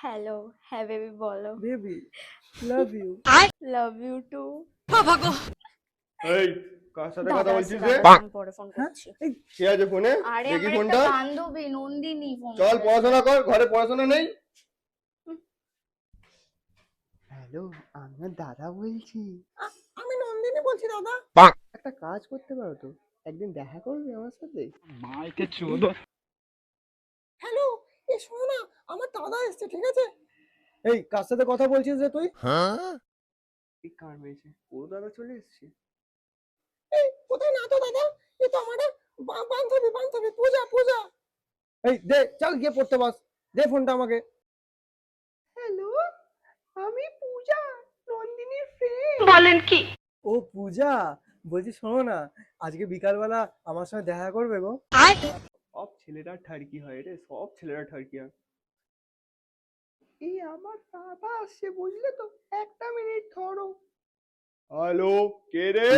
Hello, হ্যাঁ baby বলো। Baby love you. Love you too. এই কার সাথে কথা বলছিস রে? আমি পরে ফোন হ্যাঁ করছি। এই কে আছে ফোনে? আরে দেখি আমার একটা ফোনটা। বান্ধবী নন্দিনী ফোন চল করেছে। পড়াশোনা কর, ঘরে পড়াশোনা নেই। হ্যালো, আমার দাদা বলছি। আমি নন্দিনী বলছি দাদা। একটা কাজ করতে পারো তো, একদিন দেখা করবে আমার সাথে? হ্যালো, শোনো না, আমার দাদা এসছে, ঠিক আছে? এই কার সাথে কথা বলছিস রে তুই? এই কার মেয়েছে, ওর দাদা চলে এসছে। কোথায় না তো দাদা, তো আমার বান্ধবী বান্ধবী পূজা পূজা। এই দে, চল গিয়ে পড়তে বস। দে ফোনটা আমাকে। হ্যালো, আমি পূজা, নন্দিনীর ফ্রেন্ড। বলেন কি? ও পূজা, বলছি শোনো না, আজকে বিকালবেলা আমার সঙ্গে দেখা করবে গো? সব ছেলেরা ঠারকি হয় রে, সব ছেলেরা ঠারকি হয়। এই আমার দাদা আসছে, বুঝলে তো, একটা মিনিট ধরো। হ্যালো, কে রে?